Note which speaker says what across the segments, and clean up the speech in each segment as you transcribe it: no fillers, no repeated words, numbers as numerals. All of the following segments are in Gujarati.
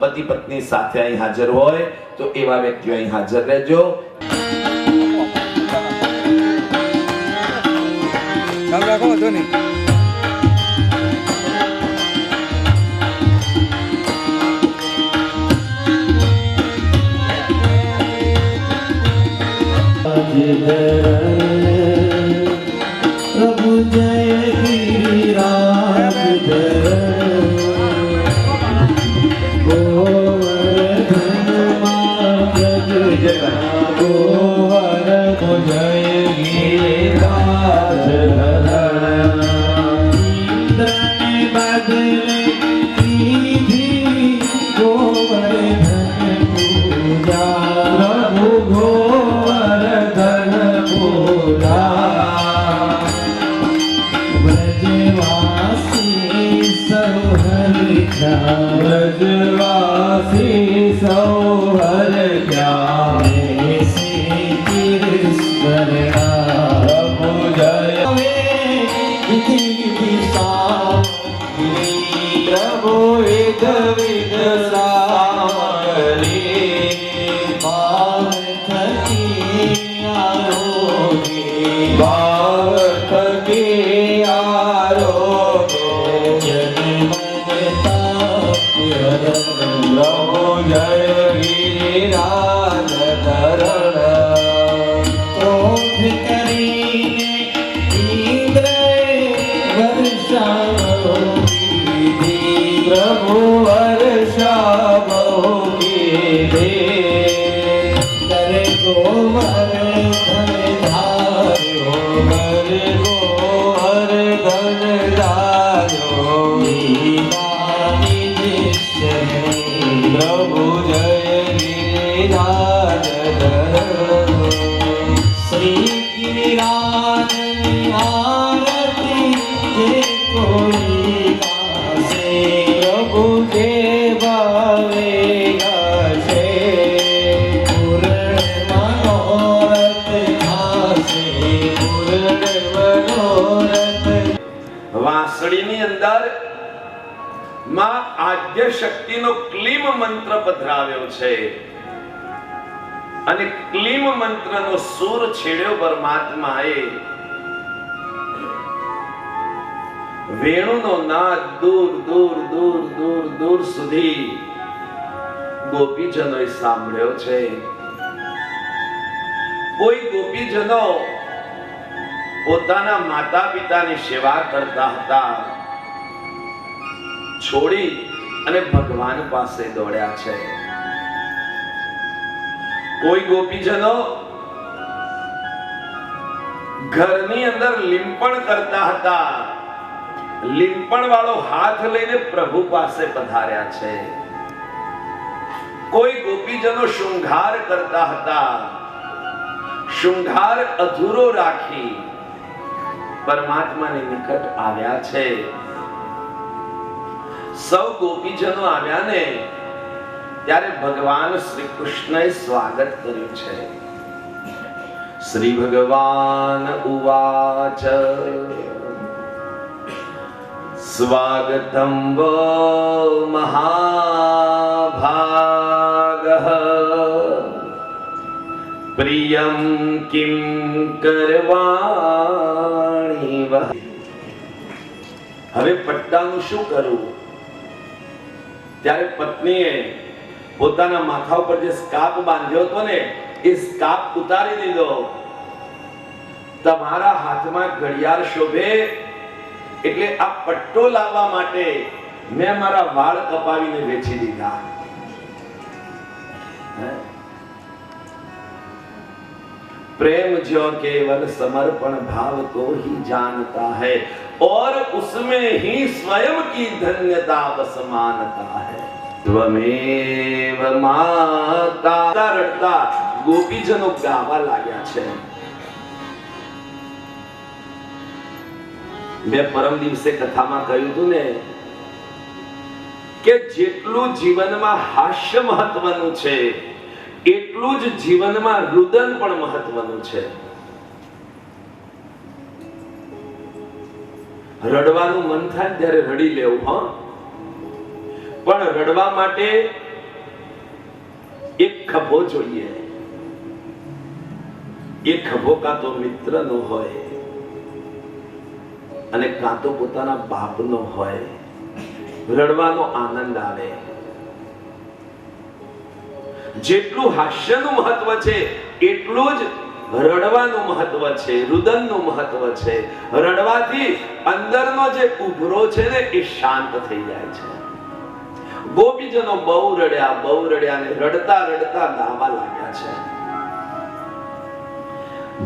Speaker 1: પતિ પત્ની સાથે અહીં હાજર હોય તો એવા વ્યક્તિઓ અહીં હાજર રહેજો.
Speaker 2: प्रभु जय गिरिराज गोवर्धन जय गिरिराज इंद्र ने बदले सीधी गोवर्धन पूजा प्रभु गोवर्धन पूजा ब्रजवासी सौहर क्या प्रभु जय प्रभु विध विध सामरी भारत की आरोगी भारत की प्रभु जय गिरिराज धरण क्रोध करीने इंद्र वर्षा प्रभु वर्षा बहु करे गोवर्धन धारो करे गोवर्धन धारो प्रभु जय गिरिराज श्री गिरिराज आरती जे कोई गासे प्रभु के भावे गासे पूर्ण मनोरथ गासे पूर्ण मनोरथ.
Speaker 1: વાંસળીની અંદર માં આદ્ય શક્તિનો ક્લીમ મંત્ર પધરાવ્યો છે અને ક્લીમ મંત્રનો સૂર છેડ્યો પરમાત્માએ. વેણુનો નાદ દૂર દૂર દૂર દૂર દૂર સુધી ગોપીજનોએ સાંભળ્યો છે. કોઈ ગોપીજનો પોતાના માતા પિતાની સેવા કરતા હતા, છોડી અને ભગવાન પાસે દોડ્યા છે. કોઈ ગોપીજનો ઘરની અંદર લીંપણ કરતા હતા, લીંપણ વાળો હાથ લઈને પ્રભુ પાસે પધાર્યા છે. કોઈ ગોપીજનો શૃંગાર કરતા હતા, શૃંગાર અધૂરો રાખી પરમાત્માની નિકટ આવ્યા છે. સૌ ગોપીજનો આવ્યા ને ત્યારે ભગવાન શ્રી કૃષ્ણએ સ્વાગત કર્યું છે. શ્રી ભગવાન ઉવાચ સ્વાગતં વો મહાભાગઃ પ્રિયં કિં કરવાણી વહ. હવે પટ્ટાનું શું કરવું? ત્યારે પત્નીએ પોતાના માથા ઉપર જે સ્કાર્ફ બાંધ્યો હતો ને એ સ્કાર્ફ ઉતારી દીધો. તમારા હાથમાં ઘડિયાળ શોભે એટલે આ પટ્ટો લાવવા માટે મેં મારા વાળ કપાવીને વેચી દીધા. प्रेम जो केवल समर्पण भाव को ही जानता है और उसमें ही स्वयं की धन्यता बस मानता है. त्वमेव माता रड़ता गोपीजनो गावा लाग्या છે. મેં પરમ દિવસે કથામાં કહ્યું હતું ને કે જેટલું જીવનમાં હાસ્ય મહત્વનું છે એટલું જ જીવનમાં રુદન પણ મહત્વનું છે. રડવાનું મન થાય ત્યારે રડી લેવું, હા, પણ રડવા માટે એક ખભો જોઈએ. એ ખભો કાં તો મિત્રનો હોય અને કાં તો પોતાના બાપનો હોય. રડવાનો આનંદ આવે. જેટલું હાસ્યનું મહત્વ છે એટલું જ રડવાનું મહત્વ છે, રુદનનું મહત્વ છે. રડવાથી અંદરનો જે ઉભરો છે ને એ શાંત થઈ જાય છે. ગોપીજનો બહુ રડ્યા ને રડતા રડતા ગાવા લાગ્યા છે.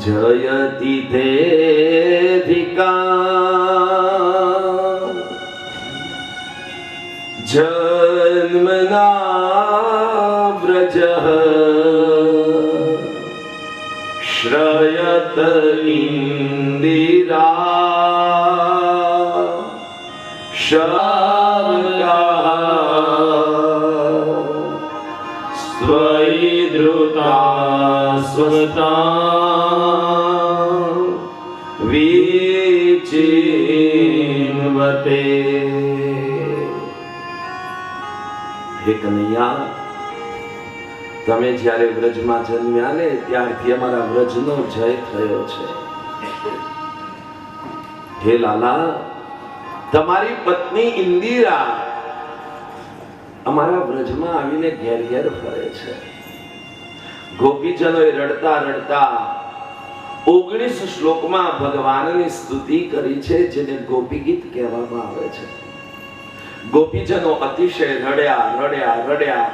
Speaker 1: જયતિ ધેધિકા જન્મના વ્રજઃ શ્રયત ઇન્દિરા શાવકા સ્વયી ધૃતા સ્વતા વિચિન્વતે. હે કનૈયા, તમે જ્યારે વ્રજમાં જન્મ્યા ને ત્યારથી અમારા વ્રજનો જય થયો છે. હે લાલા, તમારી પત્ની ઇન્દિરા અમારા વ્રજમાં આવીને ઘેર ઘેર ફરે છે. ગોપીજનોએ રડતા રડતા 19 શ્લોકમાં ભગવાનની સ્તુતિ કરી છે, જેને ગોપી ગીત કહેવામાં આવે છે. ગોપીજનો અતિશય રડ્યા.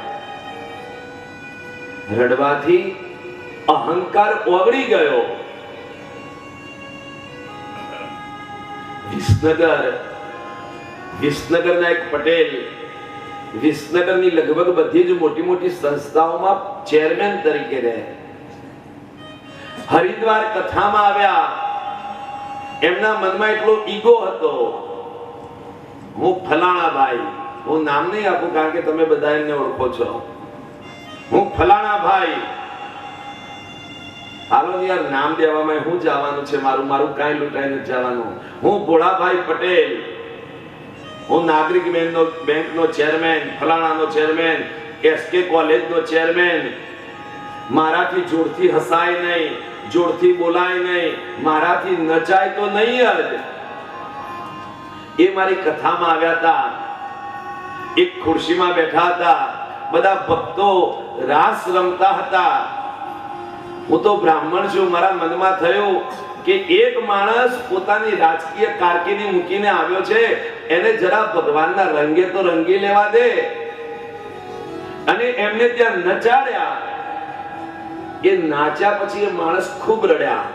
Speaker 1: રડવાથી અહંકાર ઓગળી ગયો. વિસનગરના એક પટેલ વિસનગરની લગભગ બધી જ મોટી મોટી સંસ્થાઓમાં ચેરમેન તરીકે રહે. હરિદ્વાર કથામાં આવ્યા. એમના મનમાં એટલો ઈગો હતો, હું ફલાણા ભાઈ, હું નામ નહીં આપું કારણ કે તમે બધા એમને ઓળખો છો, હું ફલાણા ભાઈ. હાલો યાર, નામ દેવામાં હું જવાનું છે, મારું કાંઈ લૂંટાઈ નથી જવાનું. હું ભોળાભાઈ પટેલ, હું નાગરિક બેંકનો ચેરમેન, ફલાણાનો ચેરમેન, એસકે કોલેજનો ચેરમેન. મારાથી જોરથી હસાય નહીં, જોરથી બોલાય નહીં, મારાથી નચાય તો નહીં જ. એ મારી કથામાં આવ્યા હતા. એક ખુરશીમાં બેઠા હતા, બધા ભક્તો રાસ રમતા હતા. હું તો બ્રાહ્મણ છું, મારા મનમાં થયું કે એક માણસ પોતાની રાજકીય કારકિર્દી મૂકીને આવ્યો છે, એને જરા ભગવાનના રંગે તો રંગી લેવા દે. અને એમને ત્યાં નચાડ્યા. એ નાચ્યા પછી એ માણસ ખૂબ રડ્યા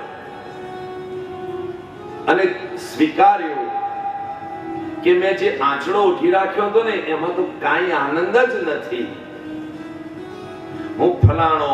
Speaker 1: અને સ્વીકાર્યું કે મેં જે આંચળો ઉઠી રાખ્યો હતો ને એમાં તો કાંઈ આનંદ જ નથી. હું ફલાણો.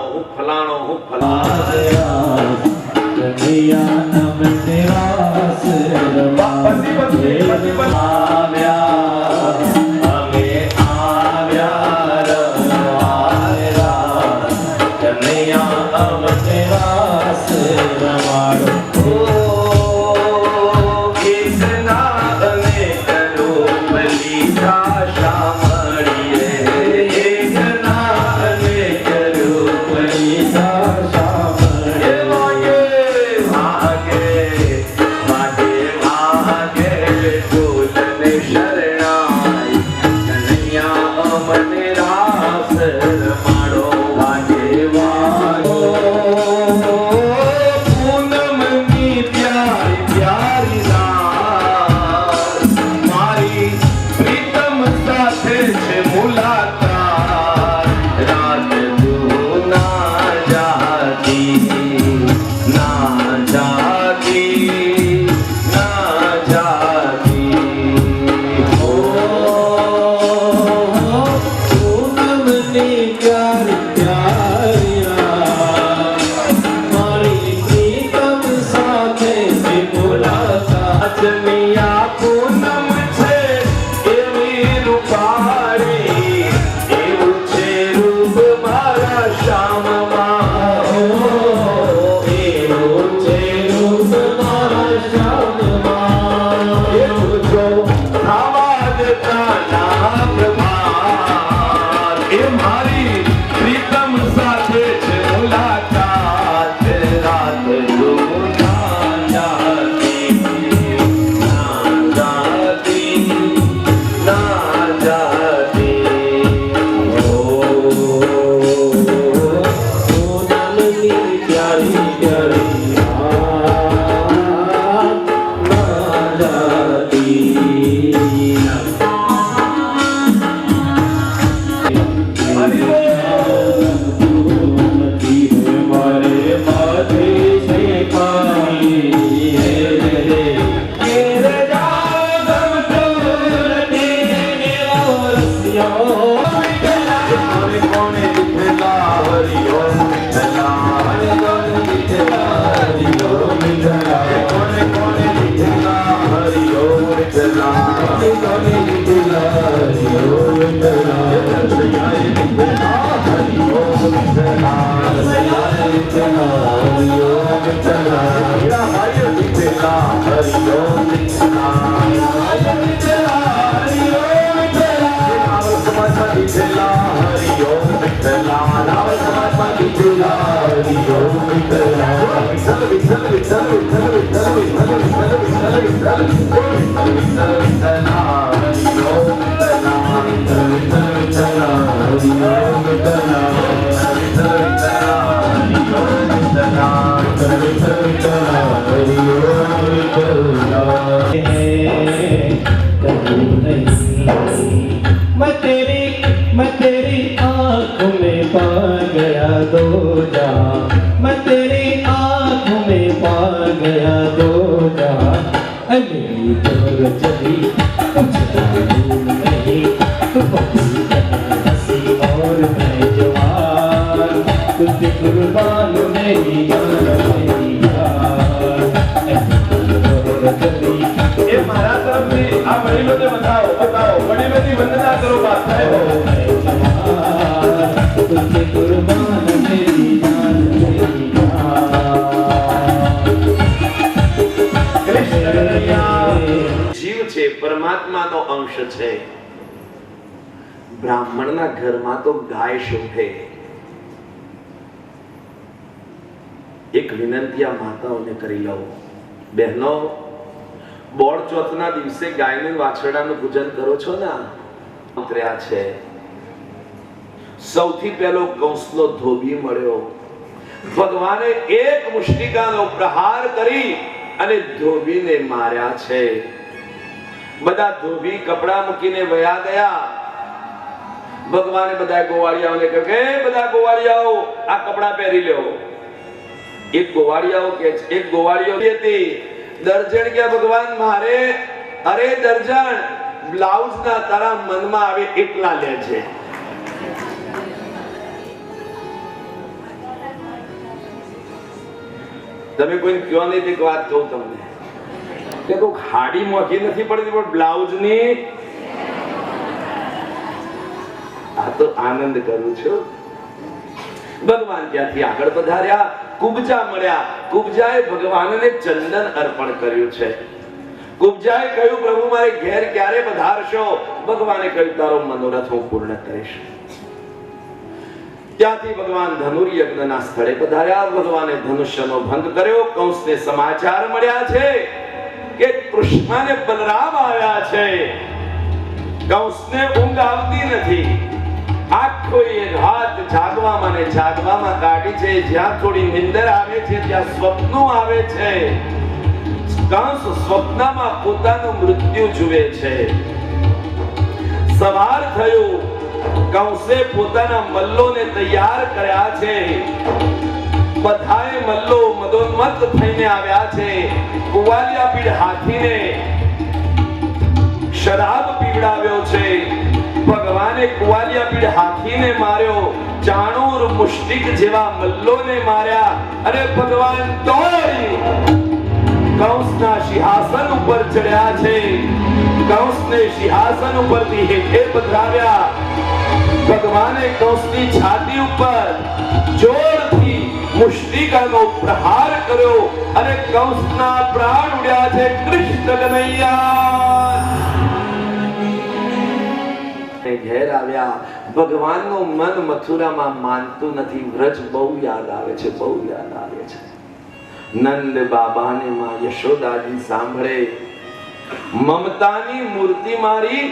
Speaker 1: કોને વિઠ્ઠલા હરિ ઓમ વિઠ્ઠલા હરિ ઓમ વિઠ્ઠલા કોને કોને વિઠ્ઠલા હરિ ઓમ વિઠ્ઠલા કોને વિઠ્ઠલા હરિ ઓમ વિઠ્ઠલા દર્શયાય વિઠ્ઠલા હરિ ઓમ વિઠ્ઠલા દર્શયાય વિઠ્ઠલા હરિ ઓમ વિઠ્ઠલા હીરાબાઈ વિઠ્ઠલા હરિ ઓમ વિઠ્ઠલા હીરાબાઈ વિઠ્ઠલા હરિ ઓમ વિઠ્ઠલા સમાજમાં વિઠ્ઠલા હરિ ઓમ વિઠ્ઠલા નાવ સમાજમાં વિઠ્ઠલા હરિ ઓમ વિઠ્ઠલા વિઠ્ઠલ વિઠ્ઠલ વિઠ્ઠલ વિઠ્ઠલ વિઠ્ઠલ વિઠ્ઠલ વિઠ્ઠલ વિઠ્ઠલ વિઠ્ઠલ વિઠ્ઠલ વિઠ્ઠલા હરિ ઓમ વિઠ્ઠલા વિઠ્ઠલ વિઠ્ઠલ વિઠ્ઠલા હરિ ઓમ વિઠ્ઠલા વિઠ્ઠલ વિઠ્ઠલા હરિ ઓમ વિઠ્ઠલા વિઠ્ઠલ વિઠ્ઠલ વિઠ્ઠલા હરિ ઓમ વિઠ્ઠલા
Speaker 2: मैं तेरी आँखों में पा गया दो जहां मैं तेरी आँखों में पा गया दो जहां मेरी जोर चली कुछ मालूम नहीं तू हंसी और मैं जवान तुझे कुर्बान मेरी जान मेरी यार जोर चली
Speaker 1: ये मारा तरफ से आप बड़ी लोग बताओ बताओ बड़ी बड़ी वंदना करो बात है
Speaker 2: तुझे कुर्बान मेरी जान मेरी
Speaker 1: જીવ છે પરમાત્માનો અંશ છે બ્રાહ્મણના ઘરમાં તો ગાય શોભે એક વિનંતી આ માતાઓને કરી લઉં બહેનો બોળ ચોથના દિવસે ગાયનું વાછરડાનું પૂજન કરો છો ને ઉતર્યા છે સૌથી પહેલો કંસનો ધોબી મળ્યો ભગવાને એક મુષ્ટિકાનો પ્રહાર કરી અને ધોબીને માર્યા છે બધા ધોબી કપડા મૂકીને વયા ગયા ભગવાને બધા ગોવાળિયાઓને કહ્યું કે બધા ગોવાળિયાઓ આ કપડા પહેરી લ્યો એક ગોવાળિયો હતી દર્જણ કે ભગવાન મારે અરે દર્જણ બ્લાઉઝ ના તારા મનમાં આવે એટલા લે છે તમે કોઈ કયો નહીં એક વાત કહું તમને કે કોઈ ખાડી મોંઘી નથી પડતી પણ બ્લાઉઝ ની આ તો આનંદ કરું છું ભગવાન ત્યાંથી આગળ પધાર્યા કુબજા મળ્યા કુબજાએ ભગવાનને ચંદન અર્પણ કર્યું છે કુબજાએ કહ્યું પ્રભુ મારે ઘેર ક્યારે પધારશો ભગવાને કહ્યું તારો મનોરથ હું પૂર્ણ કરીશ ત્યાંથી ભગવાન ધનુર્યજ્ઞના સ્થળે પધાર્યા ભગવાને ધનુષ્યનો ભંગ કર્યો કંસને સમાચાર મળ્યા છે કે કૃષ્ણને બલરામ આવ્યા છે કંસને ઊંઘ આવતી નથી આખો એક રાત જાગવામાં કાઢી છે જ્યાં થોડી નિંદર આવે છે ત્યાં સ્વપ્નો આવે છે કંસ સ્વપ્નમાં પોતાનું મૃત્યુ જુએ છે સવાર થયું કંસે પોતાના મલ્લોને તૈયાર કર્યા છે બધાએ મલ્લો મદોન્મત્ત થઈને આવ્યા છે કુવાલિયા પીડ હાથીને શરાબ પીવડાવ્યો છે ભગવાને કુવાલિયા પીડ હાથીને માર્યો ચાણૂર મુષ્ટિક જેવા મલ્લોને માર્યા અને ભગવાન તોય કંસના સિંહાસન ઉપર ચડ્યા છે કંસને સિંહાસન ઉપરથી હેઠે પધરાવ્યા ભગવાને કંસની છાતી ઉપર જોરથી મુષ્ટિકાનો પ્રહાર કર્યો અને કંસના પ્રાણ ઉડ્યા છે કૃષ્ણ કનૈયા ઘેર આવ્યા ભગવાનનું મન મથુરામાં માનતું નથી વ્રજ બહુ યાદ આવે છે બહુ યાદ આવે છે નંદ બાબાને માં યશોદાજી સાંભળે મમતાની મૂર્તિ મારી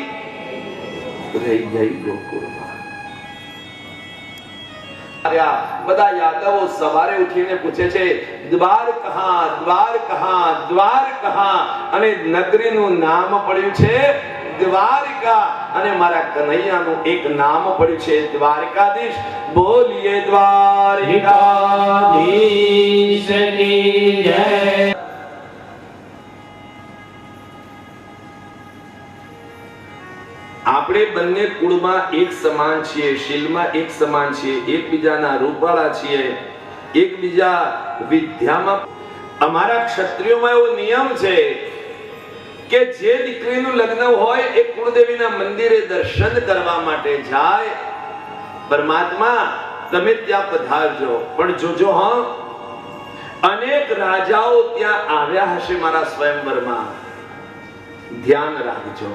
Speaker 1: રહી ગઈ ગોકુળમાં બધા યાદવો સવારે ઉઠીને પૂછે છે દ્વાર કહા દ્વાર કહા દ્વાર કહા અને નગરીનું નામ પડ્યું છે દ્વારિકા અને મારા કનૈયાનું એક નામ પડ્યું છે દ્વારકાધીશ બોલીએ દ્વારિકાધીશ કી જય આપણે આપણે બંને કુળમાં એક સમાન છીએ, શીલમાં એક સમાન છીએ, એકબીજાના રૂપાળા છીએ, એકબીજા વિદ્યામાં. અમારા ક્ષત્રિયોમાં એવો નિયમ છે કે જે દીકરીનું લગ્ન હોય એ કુળદેવીના મંદિરે દર્શન કરવા માટે જાય. પરમાત્મા તમે ત્યાં પધારજો, પણ જોજો હા, અનેક રાજાઓ ત્યાં આવ્યા હશે મારા સ્વયંવરમાં, ધ્યાન રાખજો.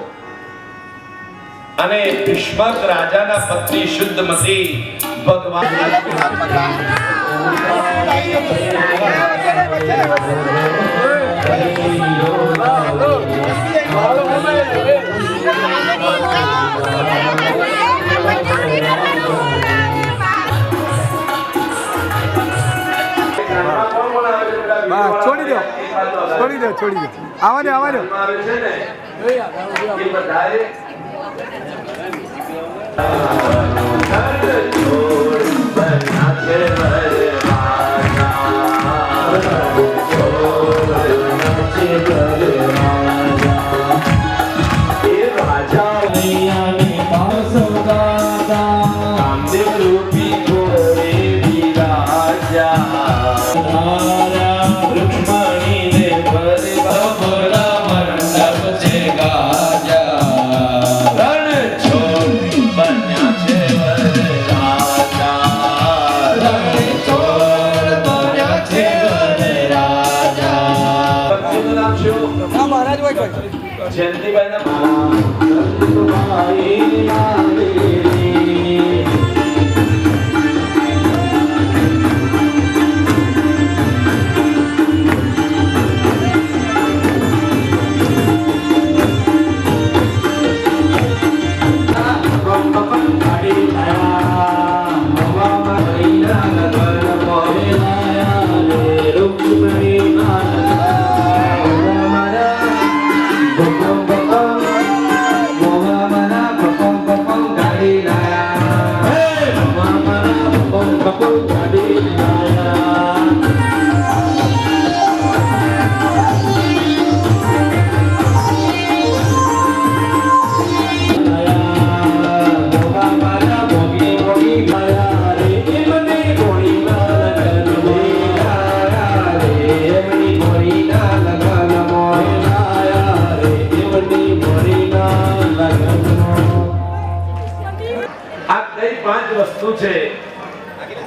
Speaker 1: અને ભીષ્મક રાજાના પત્ની શુદ્ધમતી ભગવાન
Speaker 3: છોડી દો આવા દો
Speaker 1: આવે છે ને એ બધાએ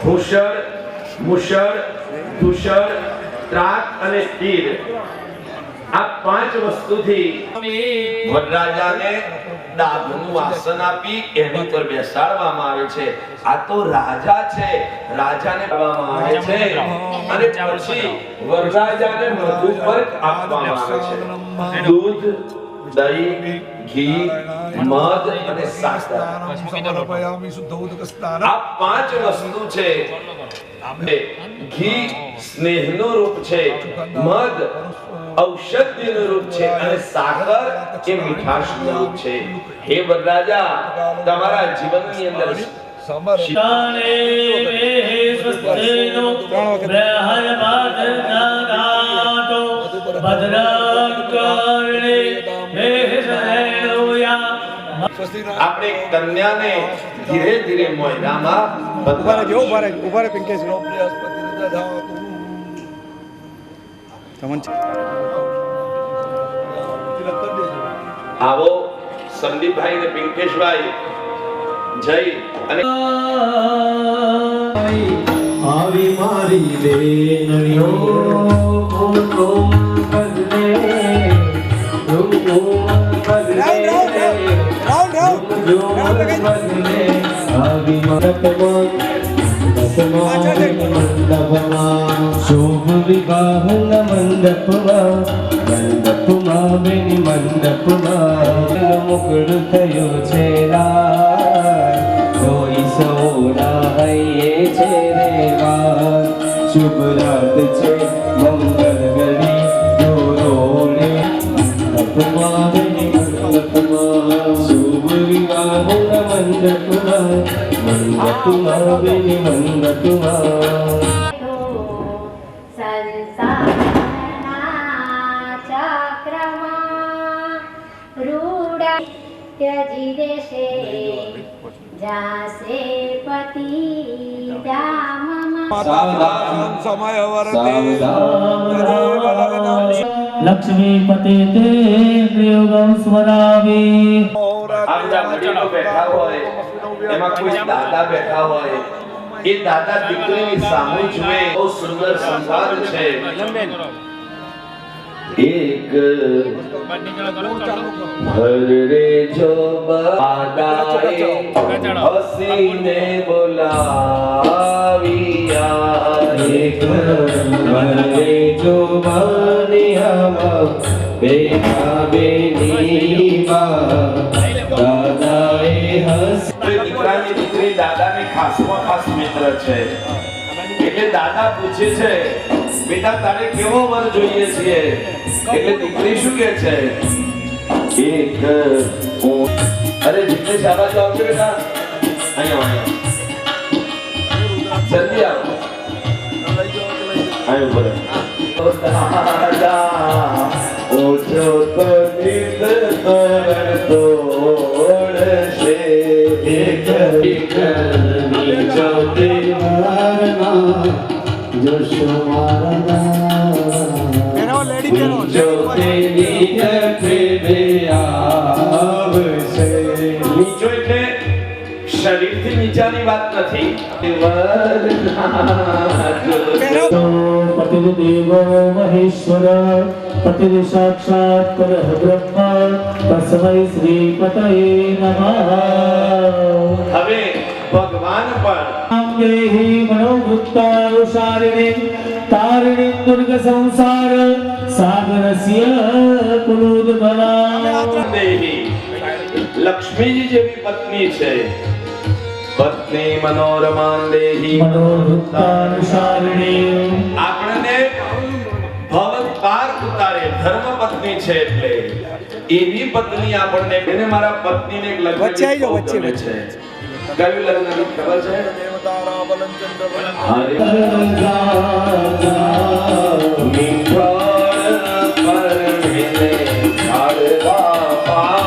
Speaker 1: ભૂષણ, મુષળ, ધૂષણ, ત્રાક અને તીર. આ પાંચ વસ્તુથી વરરાજાને ડાભનું આસન આપી એની પર બેસાડવામાં આવે છે. આ તો રાજા છે, રાજાને આપવામાં આવે છે અને પછી વરરાજાને મધુપર્ક આપવામાં આવે છે. દૂધ, દહીં, ઘી, મધ અને સાકર. આ પાંચ વસ્તુ છે. ઘી સ્નેહનું રૂપ છે, મધ ઔષધિનું રૂપ છે અને સાકર એ મીઠાશનું રૂપ છે. હે વરરાજા, તમારા જીવનની અંદર આપણે કન્યાને ધીરે ધીરે મોયનામાં
Speaker 3: ઉભા રે પિંકેશ
Speaker 1: આવો સંદીપભાઈ ને પિંકેશભાઈ જય અને
Speaker 2: આવી મારી બેનણીઓ શુભ વિવાહ મંડપમાં બેની મંડપમાં મુકડ થયો છે કોઈ સૌના હૈયે છે રેવા. શુભ રાત છે મંગલ ગળી જોરોને મંડપમાં બેની મંડપમાં. શુભ વિવાહ મંડપમાં બેની મંડપમાં.
Speaker 4: ત્યજી દેશે જાસે પતિ ધામમાં
Speaker 3: સમય
Speaker 2: લક્ષ્મીપતિ તે પ્રિયોગમ સ્મરામી.
Speaker 1: આ બધા વડીલો બેઠા હોય એમાં કોઈ દાદા બેઠા હોય એ દાદા દીકરીની સામુ જુએ બહુ સુંદર સંવાદ છે. એક હરે જો બાદાએ હસીને બોલાવિયા.
Speaker 2: એક વરે જો બનિયામાં બેઠા બેનીમાં દાદાએ હસ.
Speaker 1: દીકરાની દીકરી દાદાની ખાસમાં ખાસ મિત્ર છે. એટલે દાદા પૂછે છે બેટા તારે કેવો વર જોઈએ છે? એટલે દીકરી શું કહે છે? એક અરે જીતેશ આવા જાવ છો બેટા, અહીંયા જલ્દી આવો, અહીં ઉપર દાદા ઓછો તો નિત તોડશે. એક
Speaker 2: નીચો તે મારના જોશો મારા જો તે નીચ પ્રેમે આવશે.
Speaker 1: નીચો એટલે શરીરથી નીચાની વાત નથી.
Speaker 2: પતિર્દેવો મહેશ્વર પતિર સાક્ષાત પરબ્રહ્મ તસ્મૈ શ્રી પતયે નમઃ.
Speaker 1: હવે ભગવાન પણ
Speaker 2: દેહી મનોવૃત્તાનુસારિણી તારિણી દુર્ગ સંસાર સાગરસ્ય પુનરુદ્ભવા.
Speaker 1: દેહી લક્ષ્મીજી જેવી પત્ની છે. પત્ની મનોરમાન દેહી
Speaker 2: મનોવૃત્તાનુસારિણી
Speaker 1: આપણને ભવ પાર ઉતારે ધર્મ પત્ની છે. એટલે એવી પત્ની આપણને એને મારા પત્નીને એક લગ્ન
Speaker 3: વચ્ચે આવી જાઓ, વચ્ચે,
Speaker 1: ગમે છે. કયું લગ્ન ગીત ખબર છે? હરે મીઠાળ પરણીને ઝાડવા પાર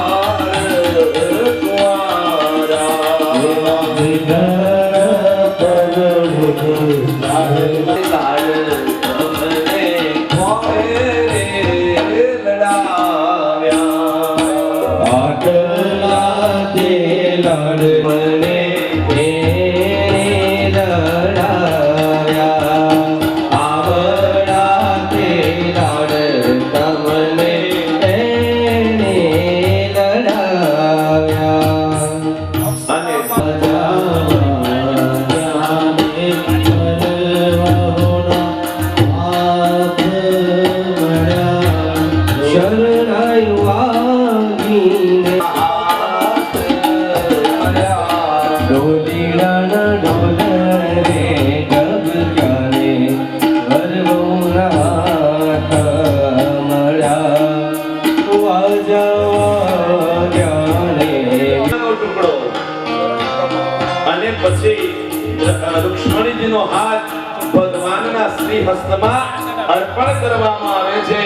Speaker 1: રૂક્ષ્મણીજીનો હાથ ભગવાનના શ્રી હસ્તમાં અર્પણ કરવામાં આવે છે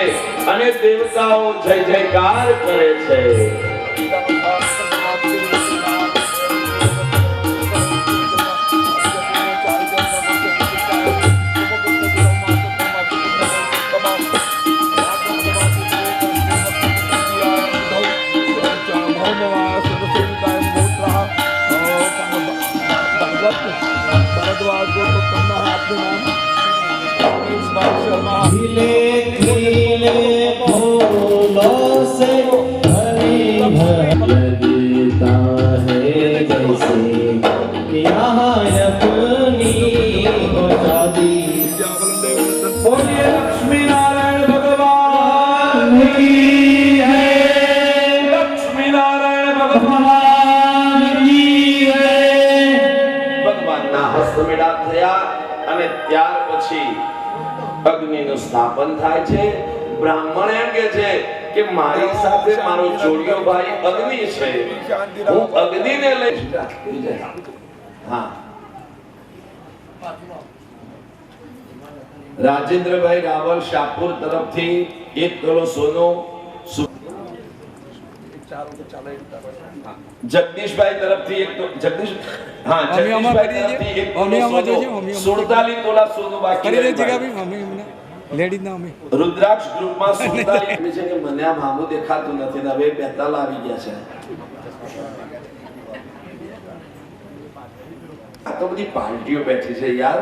Speaker 1: અને દેવતાઓ જય જયકાર કરે છે.
Speaker 2: खिले खिले फूलों से हरी लगता है जैसे यहाँ अपनी हो जाती. बोलिए लक्ष्मी नारायण भगवान की है.
Speaker 1: લક્ષ્મી નારાયણ
Speaker 2: भगवान की है.
Speaker 1: ભગવાનના હસ્તમેળા થયા અને ત્યાર પછી અગ્નિનું સ્થાપન થાય છે. બ્રાહ્મણ એમ કહે છે કે મારી સાથે મારો જોડિયો ભાઈ અગ્નિ છે, હું અગ્નિને લઈ. હા, રાજેન્દ્રભાઈ રાવલ શાહપુર તરફથી 1 તોલો સોનું જગદીશભાઈ તરફથી એક તો જગદીશ હા
Speaker 3: અમે આમાં
Speaker 1: જગદીશભાઈ
Speaker 3: કરી દઈએ.
Speaker 1: તરફથી એક
Speaker 3: અમે આમાં
Speaker 1: તોલો
Speaker 3: જોઈશું, અમે
Speaker 1: સોનું, 47 તોલા સોનું બાકી
Speaker 3: કરી દે
Speaker 1: રહ્યું
Speaker 3: જગ્યા
Speaker 1: ભાઈ.
Speaker 3: બી મમ્મી એમને લેડીઝ ના અમે
Speaker 1: રુદ્રાક્ષ ગ્રુપમાં 47 છે કે મને આ મામું દેખાતું નથી ને હવે 42 આવી ગયા છે. આ તો બધી પાર્ટીઓ બેઠી છે યાર.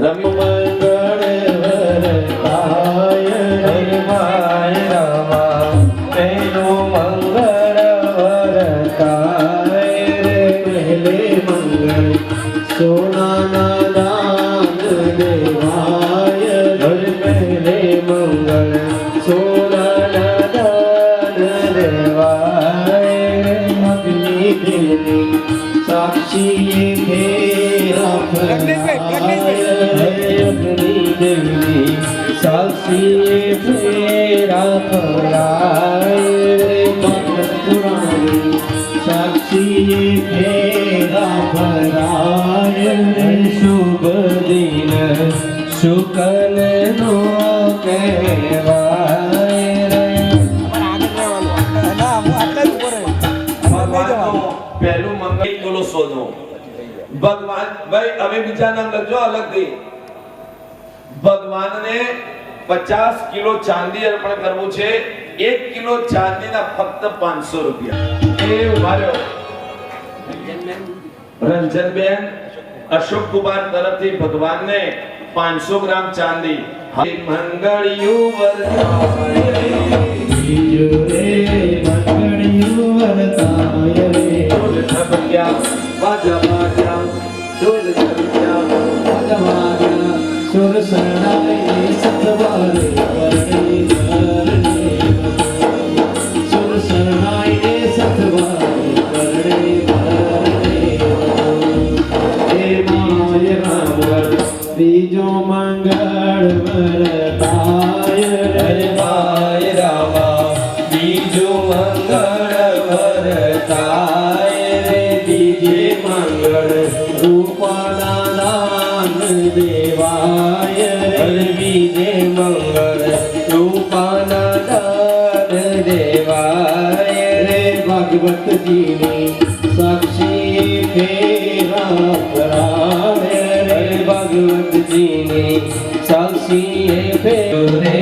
Speaker 1: રમી
Speaker 2: મંગળ વરતાય રે માય રામા પહેલું મંગળ વરતાય રે પહેલે મંગળ સોનાના દાન દેવાય રે પહેલે મંગળ સોનાના દાન દેવાય રે અગ્નિ દેવી સાક્ષી ફેરા દેવી સાક્ષી ફેરા ફરાય રે પુરાણી સાક્ષી ફેરા ફરાય રે શુભ દિન શુકલ નો કહેવાય રે
Speaker 1: ભગવાનનો પહેલું મંગળ એક તોલો સોનું. ભગવાન ભાઈ હવે બીજા નામ લખજો અલગથી. ભગવાનને 50 કિલો ચાંદી અર્પણ કરવું છે. 1 કિલો ચાંદીના ફક્ત 500 રૂપિયા. એ ઉભા રહ્યો. રંજનબેન અશોક કુમાર તરફથી ભગવાનને 500 ગ્રામ ચાંદી. હે મંગળિયું વરતાય
Speaker 2: બીજો રે મંગળિયું વરતાય રે
Speaker 1: ઢોલ ઢબક્યા બાજા બાજા ઢોલ ઢબક્યા
Speaker 2: વાજા વાજા સુર શરણાઈ સતવારે વરણી વરણી સુર શરણાઈ સતવારે વરણી વરણી હે માય રામ બીજો મંગળ વરતાય રે માય રામા બીજો મંગળ વરતાય રે બીજે મંગળ રૂપાના દાન દેવાય રે બીજે મંગળ રૂપાના દાન દેવાય રે ભગવતજીની સાક્ષી ફેરા ફરાવે રે ભગવતજીની સાક્ષી ફેરો રે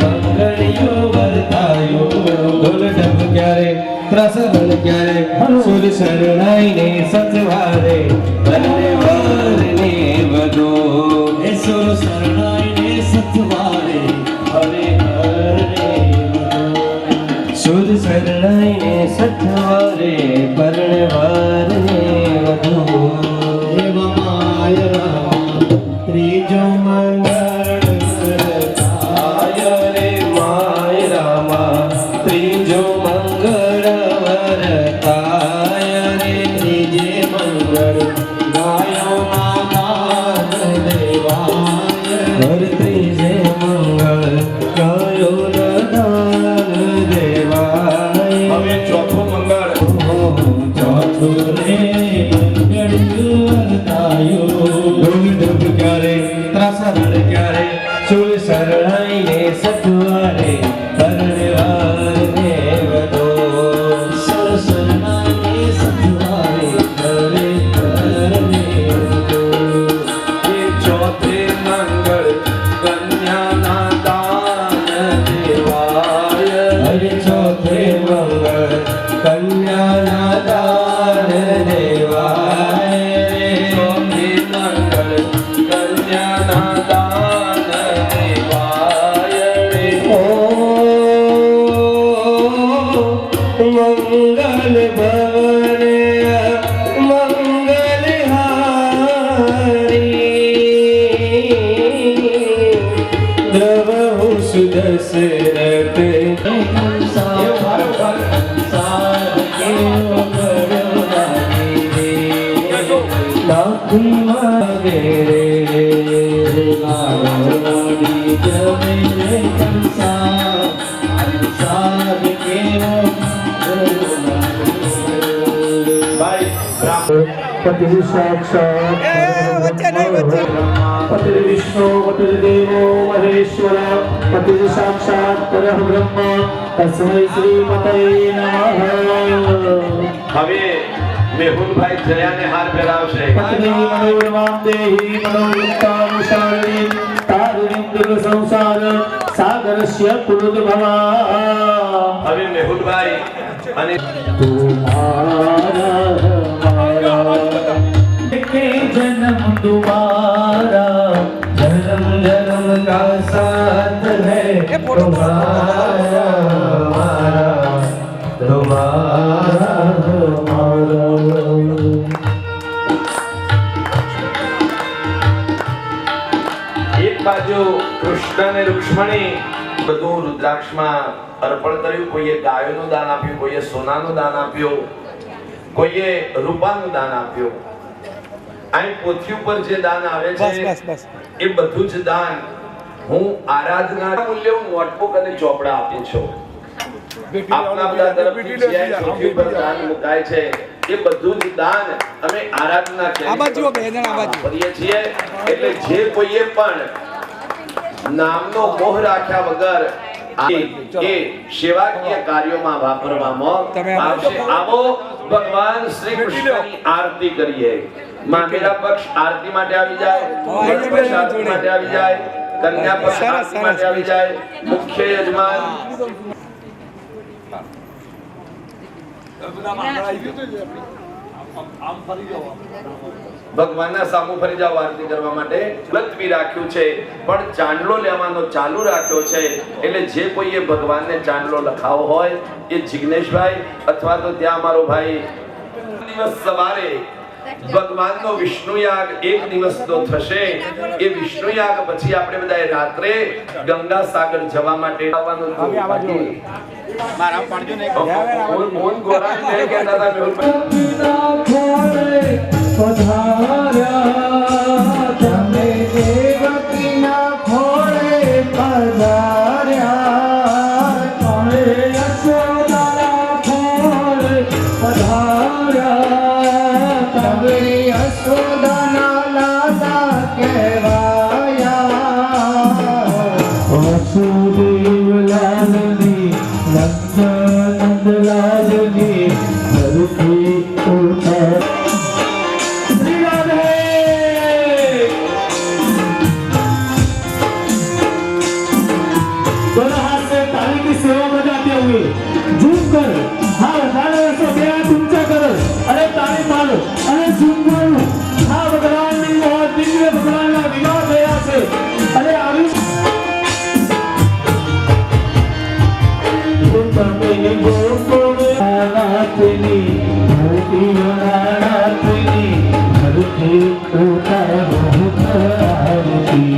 Speaker 2: મંગળિયો વર્તાયો ઢોલ ઢબ ક્યારે ત્રાસરણ ક્યારે સુર શરણાઈને સચવારે બંને વરને વધો એ સુર શરણાઈને સચવારે હરે હરને વધો સુર શરણાઈને સચવારે પરણવારને વધો એવ માય રામ ત્રીજો મંગળ વરતાય રે માય રામા ત્રીજો મંગળ વરતાય રે ત્રીજે મંગળ ગાયોના દાન દેવાય હર ત્રીજે મંગળ ગાયોના દાન દેવાય
Speaker 1: હવે ચોથું મંગળ.
Speaker 2: ચોથું રે મંગળિયું વરતાયો ઢોલ ઢબ ક્યારે ત્રાસરણ ક્યારે સુર શરણાઈને સચવારે પરણવારને વધો સુર શરણાઈને સચવારે હરે હરને વધો
Speaker 1: એ ચોથે મંગળ કન્યાના દાન દેવાય.
Speaker 2: હરે ચોથે મંગળ કન્યાના દાન દેવાય
Speaker 1: ચોથે મંગળ કન્યાના દાન દેવાય રે.
Speaker 2: ઓ મંગલ ભવને મંગલ હારી દ્રવહુ સુદશરથ
Speaker 1: ભાઈ
Speaker 2: પતિ સાક્ષાત પતિ વિષ્ણુ પતિ દેવો મહેશ્વર પતિ સાક્ષાત પરબ્રહ્મ તસ્મૈ શ્રી પતય નમઃ.
Speaker 1: હવે મેહુલભાઈ જયાને હાર પહેરાવશે.
Speaker 2: પત્ની મનોરમાં દેહી મનોયુક્તાનુસારિણીં તારિણીં દુર્ગ સંસાર સાગરસ્ય પુનરુદ્ભવા.
Speaker 1: હવે મેહુલભાઈ અને
Speaker 2: तुम्हारा हमारा के जन्म तुम्हारा जन्म जन्म का साथ है तुम्हारा हमारा तुम्हारा हमारा.
Speaker 1: એક બાજુ કૃષ્ણ અને રૂક્ષ્મણી બધું રુદ્રાક્ષમાં અર્પણ કર્યું. કોઈએ ગાયોનું દાન આપ્યું, કોઈએ સોનાનું દાન આપ્યું, કોઈએ રૂપાનું દાન આપ્યું. અહીં પોથી ઉપર જે દાન આવે છે એ બધું જ દાન હું આરાધના મૂલ્ય નોટબુક અને ચોપડા આપું છું. આપના બધા તરફથી જે અહીં પોથી ઉપર દાન મુકાય છે એ બધું જ દાન અમે આરાધના કરીએ છીએ. એટલે જે કોઈએ પણ નામનો મોહ રાખ્યા વગર એ સેવાકીય કાર્યોમાં વાપરવામાં આવશે. આવો ભગવાન શ્રી કૃષ્ણની આરતી કરીએ. મામેરા પક્ષ આરતી માટે આવી જાય, વર પક્ષ આરતી માટે આવી જાય, કન્યા પક્ષ આરતી માટે આવી જાય. મુખ્ય યજમાન ભગવાનના સામુ ફરી જાવ આરતી કરવા માટે. લતવી રાખ્યું છે પણ ચાંદલો લેવાનો ચાલુ રાખ્યો છે. એટલે જે કોઈએ ભગવાનને ચાંદલો લખાવો હોય એ જિગ્નેશભાઈ અથવા તો ત્યાં અમારો ભાઈ દિવસ સવારે ભગવાનનો વિષ્ણુ યાગ એક દિવસનો થશે. એ વિષ્ણુ યાગ પછી આપણે બધા રાત્રે ગંગા સાગર જવા માટે આવવાનું છે. મારા પાડજો ને મોહન ગોરા ને કહેતા હતા
Speaker 2: પધાર્યા તમે દેવકીના ખોળે પધાર્યા તમે યશોદાના ખોળે પધાર્યા તમે યશોદાના લાલા કહેવાયા. વસુદેવ લાલની નંદ લાલની ધરતી ઉઠા. दोनों हाथ से ताली की सेवा बजाते हुए झूम कर हाँ ताली रखो बे हाथ ऊंचा करो अरे ताली मारो अरे झूम करो हाँ भगवान ने बहुत दिव्य भगवान का विवाह दया से अरे अभी तुम्हें गोकुल नाथनी धरती नाथनी धरती उतारो आरती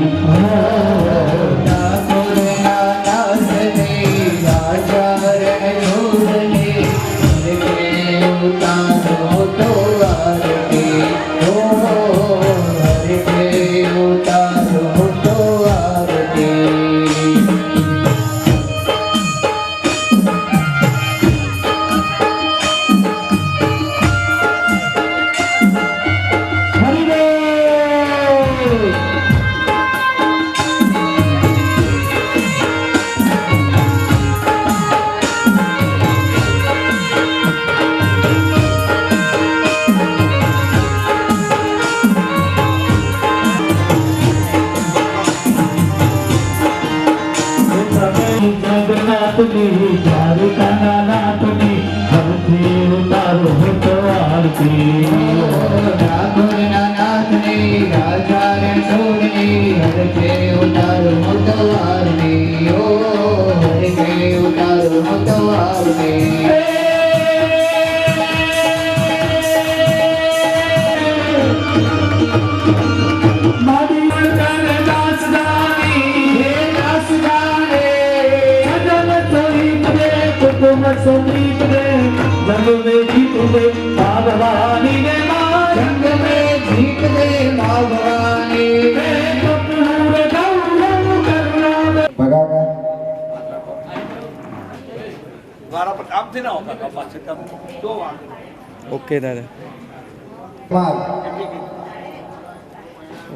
Speaker 3: ઓકે દાદા.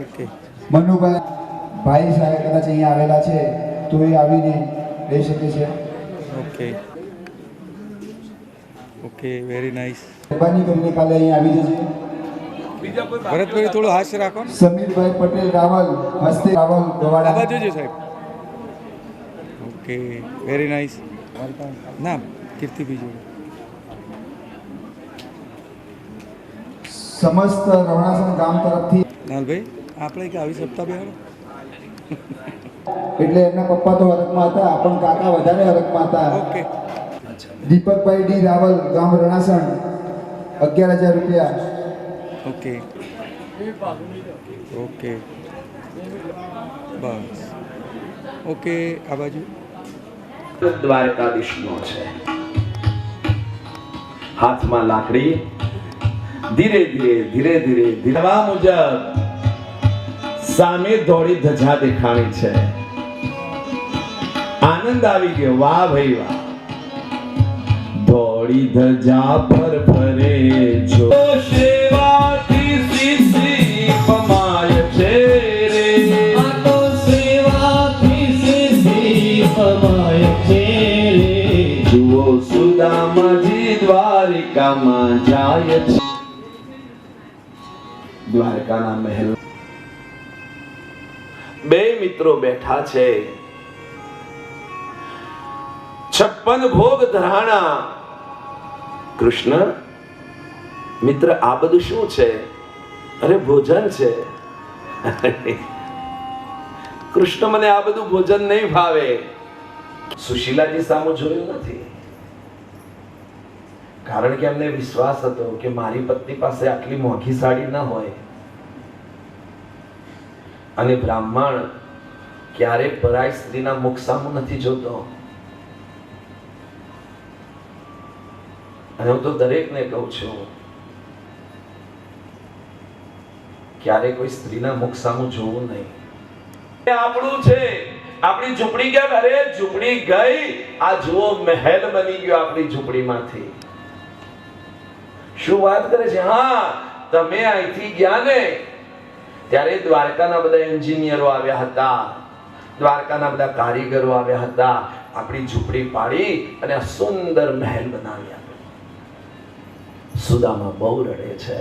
Speaker 3: ઓકે
Speaker 5: મનુભાઈ ભાઈ સાહેબ કદાચ અહીંયા આવેલા છે તો એ આવીને રહી શકે છે.
Speaker 3: Okay okay very nice.
Speaker 5: મહેરબાની કરીને કાલે અહીંયા આવી જશે.
Speaker 3: ભરતભાઈ થોડું હાસ્ય રાખો ને.
Speaker 5: સમીરભાઈ પટેલ રાવલ હસ્તે રાવલ
Speaker 3: આ
Speaker 5: ગવાડા.
Speaker 3: બાજુ જો સાહેબ. Okay very nice. ના કીર્તિ બીજું.
Speaker 5: સમસ્ત રવણાસણ ગામ તરફથી
Speaker 3: નાલભાઈ આપણે કે આવી સપ્તાહ બેહાડો.
Speaker 5: એટલે એમના પપ્પા તો હરકમાં હતા પણ કાકા વધારે હરકમાં હતા.
Speaker 3: ઓકે
Speaker 5: દીપકભાઈ ડી રાવલ ગામ રણાસણ 11,000 રૂપિયા.
Speaker 3: ઓકે ઓકે બસ ઓકે આ બાજુ
Speaker 1: દ્વારકાધીશનો છે. હાથમાં લાકડી, ધીરે ધીરે ધીરવા મુજબ સામે દોડી ધજા દેખાણી છે. આનંદ આવી ગયો. વાહ ભાઈ વાહ. દોડી ધજા પર ફરે જો સેવાથી સિદ્ધિ પમાય છે રે.
Speaker 2: આ તો સેવાથી સિદ્ધિ પમાય છે રે.
Speaker 1: જુઓ સુદામાજી દ્વારિકામાં જાય છે. દ્વારકાના મહેલ બે મિત્રો બેઠા છે. 56 ભોગ ધરાણા. કૃષ્ણ મિત્ર આ બધું શું છે? અરે ભોજન છે. કૃષ્ણ મને આ બધું ભોજન નહીં ભાવે. સુશીલાજી સામુ જોયું નથી, કારણ કે એમને વિશ્વાસ હતો કે મારી પત્ની પાસે આટલી મોંઘી સાડી ન હોય. અને બ્રાહ્મણ ક્યારે પરાઈ સ્ત્રીના મુખ સામુ નથી જોતો. અને હું તો દરેકને કહું છું, ક્યારે કોઈ સ્ત્રીના મુખ સામુ જોવું નહીં. આપણું છે, આપણી ઝૂંપડી ક્યાં? અરે ઝૂંપડી ગઈ, આ જુઓ મહેલ બની ગયો આપણી ઝૂંપડીમાંથી. શું વાત કરે છે? હા, તમે અહીંથી ગયા ને ત્યારે દ્વારકાના બધા એન્જિનિયરો આવ્યા હતા, દ્વારકાના બધા કારીગરો આવ્યા હતા. આપણી ઝૂંપડી પાડી અને આ સુંદર મહેલ બનાવ્યા. સુદામા બહુ રડે છે.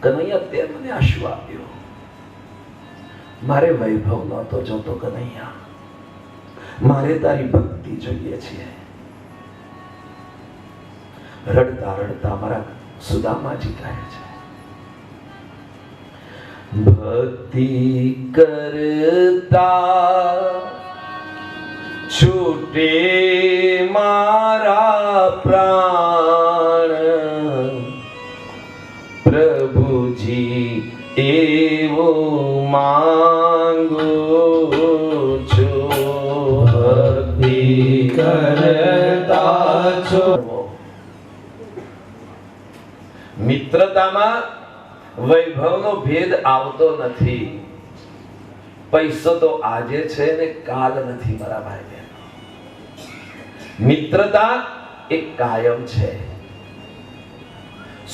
Speaker 1: કનૈયા તે મને આ શું આપ્યું? મારે વૈભવ નહોતો જોતો કનૈયા, મારે તારી ભક્તિ જોઈએ છે. રડતા રડતા મારા સુદામાજી કહે છે, ભક્તિ કરતા છૂટે મારા પ્રાણ, પ્રભુજી એવું માંગુ છું. ભક્તિ કરતા છો. મિત્રતામાં વૈભવનો ભેદ આવતો નથી. પૈસો તો આજે છે ને કાલ નથી મારા ભાઈ બહેન. મિત્રતા એક કાયમ છે.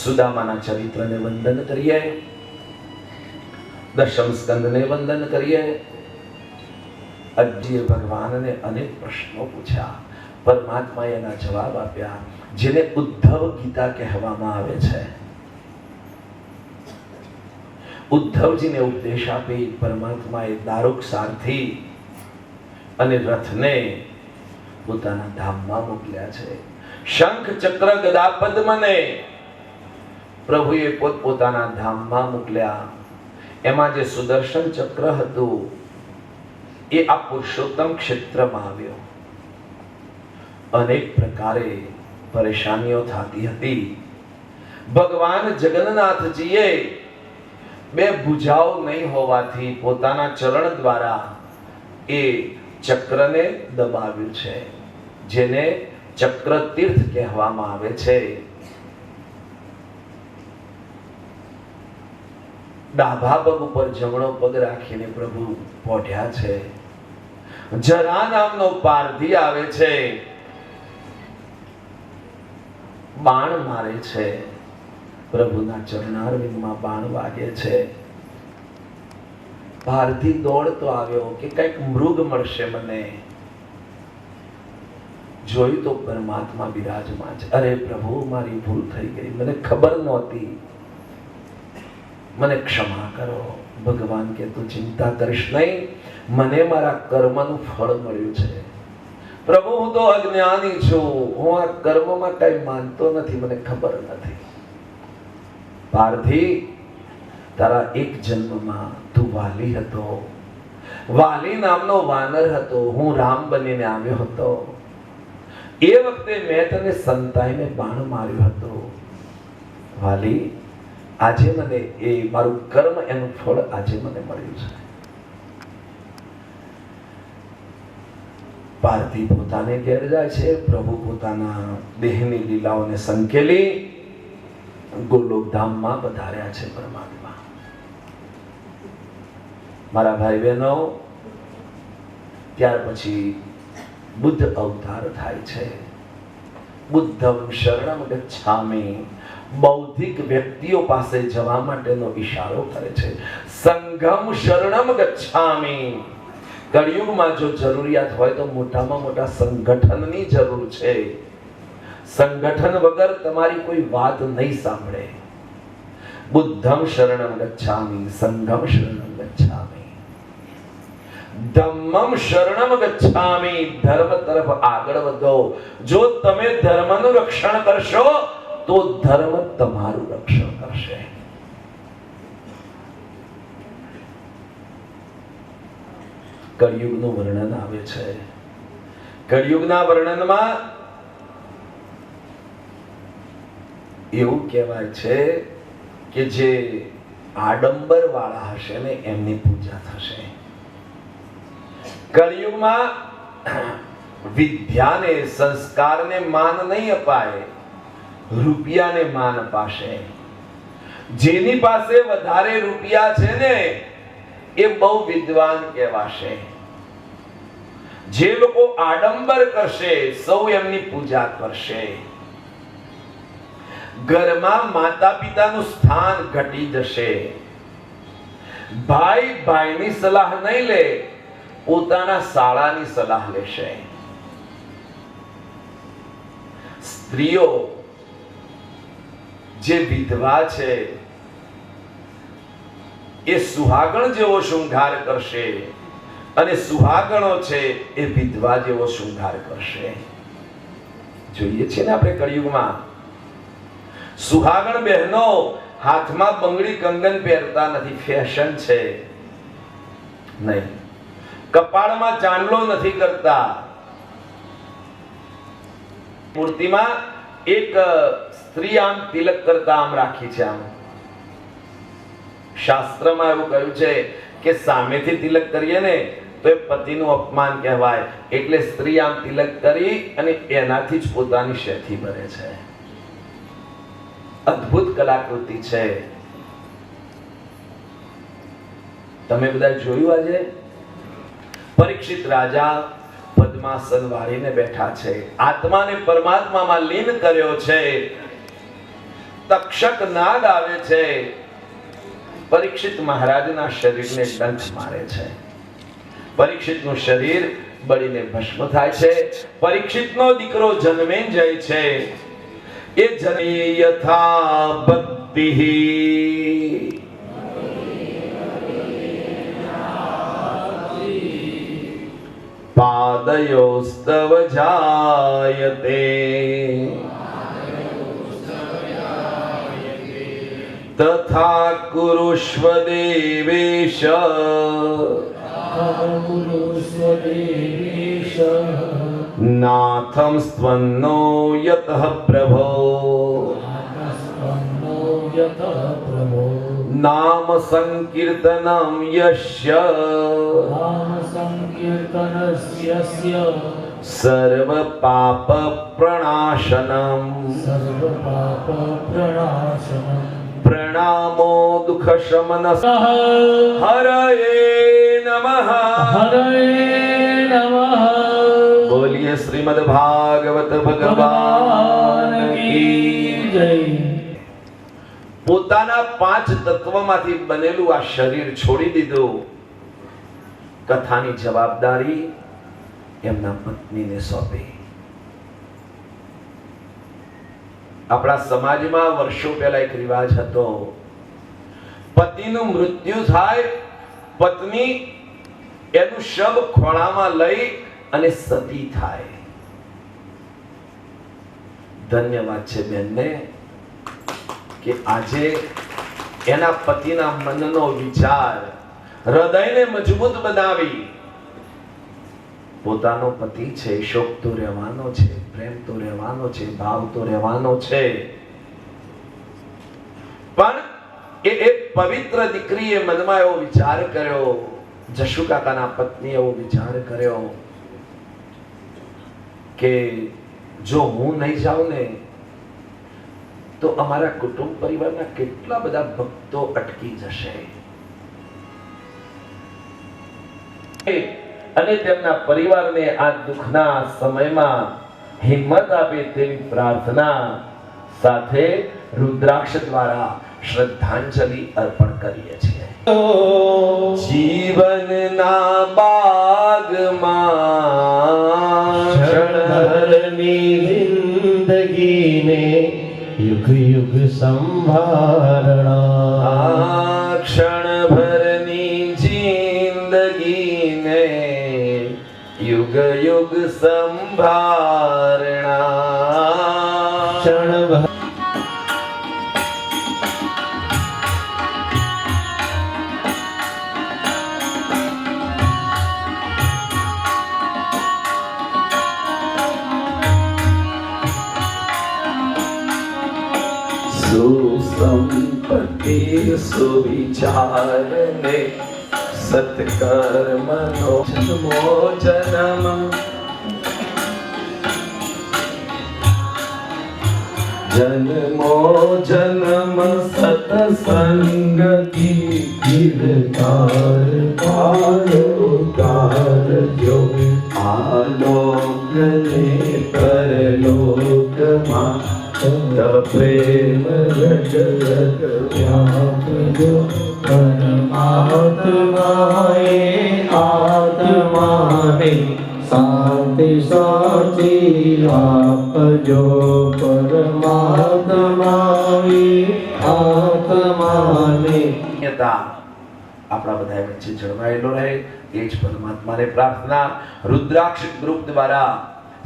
Speaker 1: સુદામાના ચરિત્રને વંદન કરીએ, દશમ સ્કંદને વંદન કરીએ. અજ્જીએ ભગવાનને અનેક પ્રશ્નો પૂછ્યા, પરમાત્માએ એના જવાબ આપ્યા, જેને ઉદ્ધવ ગીતા કહેવામાં આવે છે. ઉદ્ધવજીને ઉપદેશ આપી પરમાત્માએ દારૂક સારથી અને રથને પોતાના ધામમાં મોકલ્યા છે. શંખ ચક્ર ગદા પદ્મને પ્રભુએ પોતપોતાના ધામમાં મોકલ્યા. એમાં જે સુદર્શન ચક્ર હતું એ આ પુરુષોત્તમ ક્ષેત્રમાં આવ્યો. અનેક પ્રકારે પરેશાનીઓ થતી હતી. ભગવાન જગન્નાથજીએ બે ભુજાઓ નહીં હોવાથી પોતાના ચરણ દ્વારા એ ચક્રને દબાવ્યું છે, જેને ચક્ર તીર્થ કહેવામાં આવે છે. ડાભા પગ ઉપર જમણો પગ રાખીને પ્રભુ પોઢ્યા છે. જરા નામનો પારધી આવે છે, બાણ મારે છે. પ્રભુના ચરણારવિંદમાં બાણ વાગે છે. બહારથી દોડતો આવ્યો કે કંઈક મૃગ મળશે મને. જોયું તો પરમાત્મા બિરાજમાન છે. અરે પ્રભુ, મારી ભૂલ થઈ ગઈ, મને ખબર નહોતી, મને ક્ષમા કરો. ભગવાન કે તું ચિંતા કરીશ નહીં, મને મારા કર્મનું ફળ મળ્યું છે. પ્રભુ, હું તો અજ્ઞાની છું, હું આ કર્મમાં કઈ માનતો નથી, મને ખબર નથી. પાર્થી, તારા એક જન્મમાં તું વાલી હતો. વાલી નામનો વાનર હતો, હું રામ બનીને આવ્યો હતો. એ વખતે મેં તને સંતાઈને બાણ માર્યો હતો. વાલી, આજે મને એ મારું કર્મ, એનું ફળ આજે મને મળ્યું છે. પાર્થી પોતાને ઘેર જાય છે. પ્રભુ પોતાના દેહની લીલાઓને સંકેલી ગોલોકધામમાં પધાર્યા છે પરમાત્મા. મારા ભાઈ બહેનો, ત્યાર પછી બુદ્ધ અવતાર થાય છે. બુદ્ધમ શરણમ ગચ્છામિ, બૌદ્ધિક વ્યક્તિઓ પાસે જવા માટેનો ઈશારો કરે છે. સંઘમ શરણમ ગચ્છામિ, કળિયુગમાં જો જરૂરિયાત હોય તો મોટામાં મોટા સંગઠનની જરૂર છે. સંગઠન વગર તમારી કોઈ વાત નહીં સાંભળે. બુદ્ધમ શરણમ ગચ્છામિ, સંઘમ શરણમ ગચ્છામિ, ધમ્મમ શરણમ ગચ્છામિ, ધર્મ તરફ આગળ વધો. જો તમે ધર્મનું રક્ષણ કરશો તો ધર્મ તમારું રક્ષણ કરશે. કળિયુગનું વર્ણન આવે છે. કળિયુગના વર્ણનમાં એવું કહેવાય છે કે જે આડંબર વાળા હશે ને એમની પૂજા થશે. કળિયુગમાં વિદ્યાને, સંસ્કારને માન નહીં અપાય, રૂપિયાને માન અપાશે. જેની પાસે વધારે રૂપિયા છે ને એ બહુ વિદ્વાન કહેવાશે. જે લોકો આડંબર કરશે સૌ એમની પૂજા કરશે. ઘરમાં માતા પિતાનું સ્થાન ઘટી જશે. ભાઈ ભાઈની સલાહ નહીં લે, પોતાના શાળાની સલાહ લેશે. સ્ત્રીઓ જે વિધવા છે એ સુહાગણ જેવો શૃંગાર કરશે, અને સુહાગણો છે એ વિધવા જેવો શૃંગાર કરશે. જોઈએ છે ને આપણે કળિયુગમાં સુહાગણ બહેનો હાથમાં બંગડી કંગન પહેરતા નથી, ફેશન છે. નહીં, કપાળમાં ચાંદલો નથી કરતા. મૂર્તિમાં એક સ્ત્રી આમ તિલક કરતા આમ રાખી છે. આમ શાસ્ત્રમાં એવું કહ્યું છે કે સામેથી તિલક કરીએ ને તો એ પતિનું અપમાન કહેવાય. એટલે સ્ત્રી આમ તિલક કરી અને એનાથી જ પોતાની શેથી ભરે છે. અદ્ભુત કલાકૃતિ છે. તમે બધા જોયું આજે પરીક્ષિત રાજા પદ્માસન વાળીને બેઠા છે. આત્માને પરમાત્મામાં લીન કર્યો છે. તક્ષક નાદ આવે છે. પરીક્ષિત મહારાજના શરીરને ડંખ મારે છે. પરીક્ષિતનું શરીર બળીને ભસ્મ થાય છે. પરીક્ષિતનો દીકરો જન્મે જાય છે. એ જને યથા ભક્તિઃ પાદયોસ્તવ જાયતે તથા કુરુષ્વ દેવેશ નાથમ સ્ત્વન્નો યતઃ પ્રભો નામ સંકીર્તનમ યસ્ય સર્વ પાપ પ્રણાશનમ પ્રણામો દુઃખ શમન હરયે નમઃ. બોલીએ શ્રીમદ ભાગવત ભગવાન કી જય. પોતાના 5 તત્વમાંથી બનેલું આ શરીર છોડી દીધું. કથાની જવાબદારી એમના પત્નીને સોંપી. આપણા સમાજમાં વર્ષો પહેલા એક રિવાજ હતો, પતિનું મૃત્યુ થાય, પત્ની એનું શબ ખોળામાં લઈ અને સતી થાય. ધન્યવાદ છે બેનને કે આજે એના પતિના મનનો વિચાર, હૃદયને મજબૂત બનાવી, પોતાનો પતિ છે, શોક તો રહેવાનો છે, પ્રેમ તો રહેવાનો છે, ભાવ તો રહેવાનો છે, પણ એ પવિત્ર દીકરીએ મનમાં એવો વિચાર કર્યો, જશુ કાકાના પત્ની એવો વિચાર કર્યો કે જો હું નહીં જાઉં ને તો અમારા કુટુંબ પરિવારના કેટલા બધા ભક્તો અટકી જશે અને તેમના પરિવારને આ દુઃખના સમયમાં હિંમત આપે તેવી પ્રાર્થના સાથે રુદ્રાક્ષ દ્વારા શ્રદ્ધાંજલિ અર્પણ કરીએ છીએ. જીવનના બાગમાં
Speaker 6: ક્ષણભરની જિંદગીને યુગ યુગ સંભાળના.
Speaker 1: ક્ષણભરની જિંદગીને યુગ યુગ સંભાળના.
Speaker 6: ક્ષણભર
Speaker 1: સુસંપત્તિ સુવિચારને સત્કર્મનો જન્મો જન્મ. જન્મો જન્મ સત્સંગ કી કીર્તાર પારો આલોક ને પરલોકમાં પ્રેમ રટ રટ વ્યાપજો.
Speaker 6: પરમાત્માએ આત્માને શાંતિ સાચી આપજો. પરમાત્માએ આત્માને
Speaker 1: આપણા બધા વચ્ચે જળવાયેલો રહે એ જ પરમાત્માને પ્રાર્થના. રુદ્રાક્ષ ગ્રુપ દ્વારા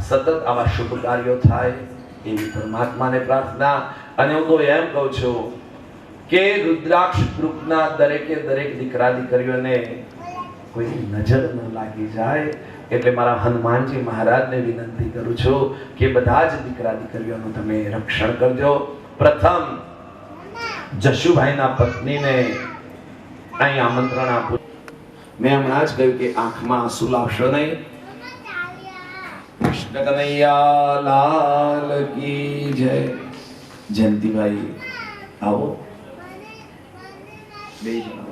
Speaker 1: સતત આવા શુભ કાર્યો થાય એવી પરમાત્માને પ્રાર્થના. અને હું તો એમ કહું છું કે રુદ્રાક્ષ ગ્રુપના દરેકે દરેક દીકરા દીકરીઓને કોઈ નજર ન લાગી જાય એટલે મારા હનુમાનજી મહારાજને વિનંતી કરું છું કે બધા જ દીકરા દીકરીઓનું તમે રક્ષણ કરજો. પ્રથમ જશુભાઈના પત્નીને અહીં આમંત્રણ આપું. મેં હમણાં જ કહ્યું કે આંખમાં આંસુ લાવશો નહીં. કૃષ્ણ કનૈયા લાલ કી જય. જયંતિભાઈ આવો, બે જણ.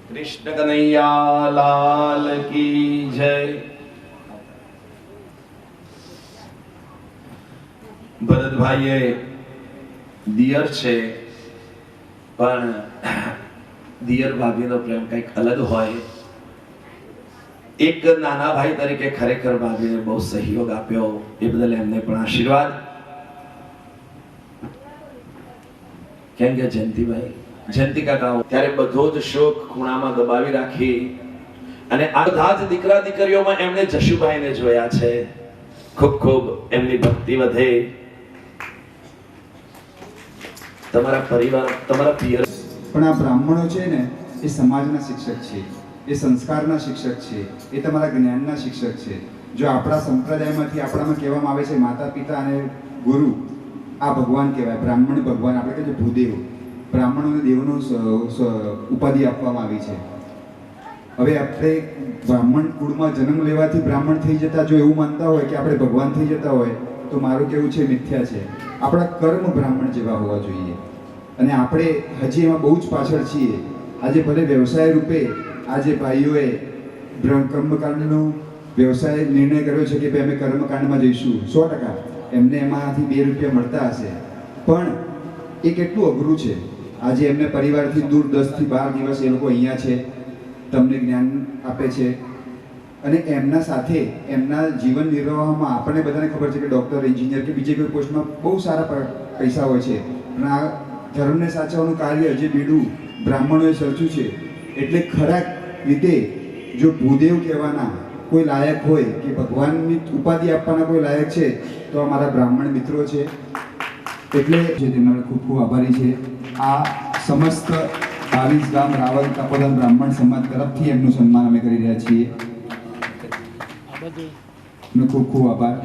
Speaker 1: કૃષ્ણ કનૈયા લાલ કી જય. ભરતભાઈએ દિયર છે પણ દિયર ભાભીનો પ્રેમ કંઈક અલગ હોય. એક નાના ભાઈ તરીકે ખરેખર ભાભીને બહુ સહયોગ આપ્યો, એ બદલ એમને પણ આશીર્વાદ. કેમ કે જયંતિભાઈ, જયંતિ કાકા ત્યારે બધો જ શોક ખૂણામાં દબાવી રાખી અને આ બધા જ દીકરા દીકરીઓમાં એમણે જશુભાઈને જોયા છે. ખૂબ ખૂબ એમની ભક્તિ વધે. તમારા પરિવાર, તમારા પિયર.
Speaker 5: પણ આ બ્રાહ્મણો છે ને એ સમાજના શિક્ષક છે, એ સંસ્કારના શિક્ષક છે, એ તમારા જ્ઞાનના શિક્ષક છે. જો આપણા સંપ્રદાયમાંથી આપણામાં કહેવામાં આવે છે માતા પિતા અને ગુરુ આ ભગવાન કહેવાય. બ્રાહ્મણ ભગવાન, આપણે કહીએ ભૂદેવ. બ્રાહ્મણોને દેવનો ઉપાધિ આપવામાં આવી છે. હવે આપણે બ્રાહ્મણ કુળમાં જન્મ લેવાથી બ્રાહ્મણ થઈ જતા જો એવું માનતા હોય કે આપણે ભગવાન થઈ જતા હોય તો મારું કેવું છે મિથ્યા છે. આપણા કર્મ બ્રાહ્મણ જેવા હોવા જોઈએ અને આપણે હજી એમાં બહુ જ પાછળ છીએ. આજે ભલે વ્યવસાય રૂપે આજે ભાઈઓએ કર્મકાંડનો વ્યવસાય નિર્ણય કર્યો છે કે ભાઈ અમે કર્મકાંડમાં જઈશું, 100% એમને એમાંથી 2 રૂપિયા મળતા હશે, પણ એ કેટલું અઘરું છે. આજે એમને પરિવારથી દૂર 10 થી 12 દિવસ એ લોકો અહીંયા છે, તમને જ્ઞાન આપે છે, અને એમના સાથે એમના જીવન નિર્વાહમાં આપણને બધાને ખબર છે કે ડૉક્ટર, એન્જિનિયર કે બીજે કોઈ પોસ્ટમાં બહુ સારા પૈસા હોય છે, પણ આ ધર્મને સાચવવાનું કાર્ય જે બીડું બ્રાહ્મણોએ સર્જ્યું છે, એટલે ખરા રીતે જો ભૂદેવ કહેવાના કોઈ લાયક હોય કે ભગવાનની ઉપાધિ આપવાના કોઈ લાયક છે તો અમારા બ્રાહ્મણ મિત્રો છે. એટલે જે તેમના ખૂબ ખૂબ આભારી છે. આ સમસ્ત 22 ગામ રાવલ તપોદન બ્રાહ્મણ સમાજ તરફથી એમનું સન્માન અમે કરી રહ્યા છીએ. ખૂબ ખૂબ આભાર.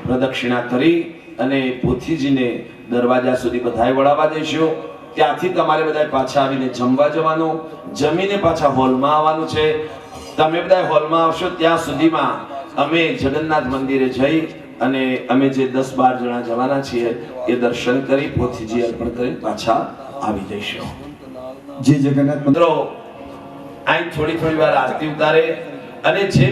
Speaker 1: પ્રદક્ષિણા કરી અને પોથીજીને દરવાજા સુધી બધાય વળાવવા દેશો. ત્યાંથી તમારે બધા પાછા આવીને જમવા જવાનું, જમીને પાછા હોલમાં આવવાનું છે. તમે બધા હોલમાં આવશો ત્યાં સુધીમાં અમે જગન્નાથ મંદિરે જઈ અને અમે જે 10-12 જણા જવાના છીએ એ દર્શન કરી પોથીજી અર્પણ કરી પાછા આવી જઈશું.
Speaker 5: જે જગન્નાથ
Speaker 1: મિત્રો અહીં થોડી વાર આરતી ઉતારે અને જે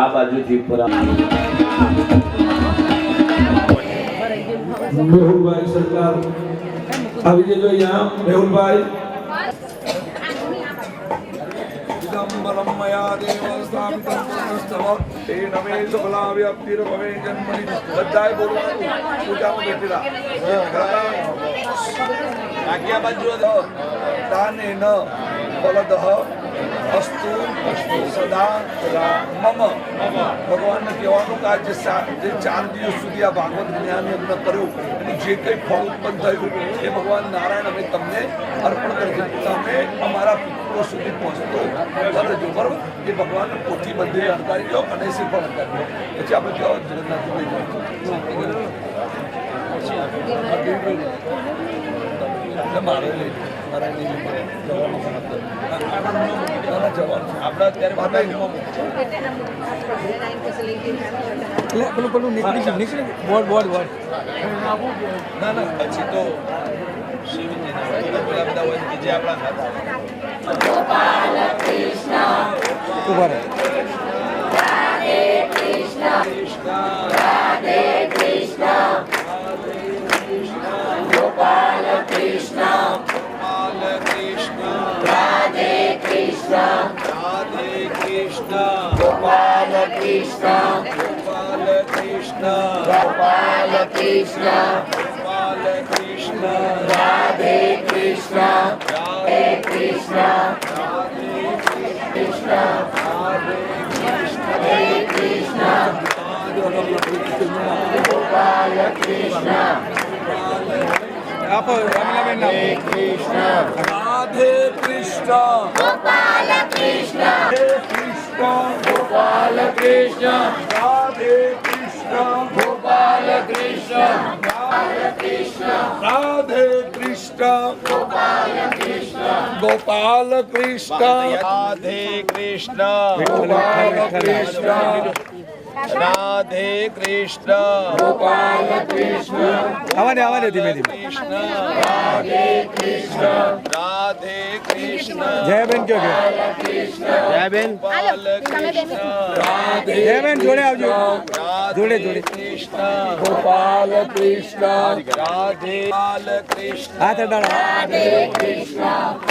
Speaker 1: આ બાજુથી ઉપર
Speaker 2: મેહુલભાઈ સરકાર આવી જજો અહીંયા. મેહુલભાઈ
Speaker 7: चिदम्बरं मया देव स्थापितं पुनस्तव तेन मे सफलाव्याप्तिर्भवे जन्मनि बधाय बोलવાનું પૂજામાં બેઠેલા
Speaker 1: આગ્યા બાજુ
Speaker 7: દાનેન ફલદઃ અસ્તુ સદા મમ. ભગવાનને કહેવાનું કે જે 4 દિવસ સુધી આ ભાગવત જ્ઞાન યજ્ઞ કર્યું અને જે કંઈ ફળ ઉત્પન્ન થયું એ ભગવાન નારાયણ અમે તમને અર્પણ કરી. તમે અમારા પિતૃઓ સુધી પહોંચતો કરજો, બરાબર? એ ભગવાન પોથી બધે અણકારી દો અને શ્રીફળ અણકારી દો. પછી આપણે કહેવાય જગન્નાથ મારે લઈ મારા જવાનું આપણે અત્યારે
Speaker 3: પેલું નીકળી બોર્ડ
Speaker 7: ના પછી તો પેલા બધા હોય કે જે આપણા
Speaker 3: ઉભા રહે.
Speaker 8: Radhe Krishna, Hare Krishna, Radhe Krishna, Hare Krishna, Hare Krishna.
Speaker 3: આપો રમીલાબેન આપો.
Speaker 7: राधे कृष्ण गोपाल कृष्ण गोपाल कृष्ण राधे कृष्ण गोपाल कृष्ण राधे कृष्ण गोपाल कृष्ण गोपाल कृष्ण राधे कृष्ण गोपाल कृष्ण राधे कृष्ण गोपाल कृष्ण
Speaker 3: આવા દે ધીમે ધીમે.
Speaker 7: कृष्ण राधे कृष्ण राधे कृष्ण
Speaker 3: જયબેન કયો કે
Speaker 7: जयबेन गोपाल कृष्ण राधे
Speaker 3: જયબેન જોડે આવજો. જોડે જોડે
Speaker 7: कृष्ण गोपाल कृष्ण राधे गोपाल कृष्ण
Speaker 3: હાથ અડાડો.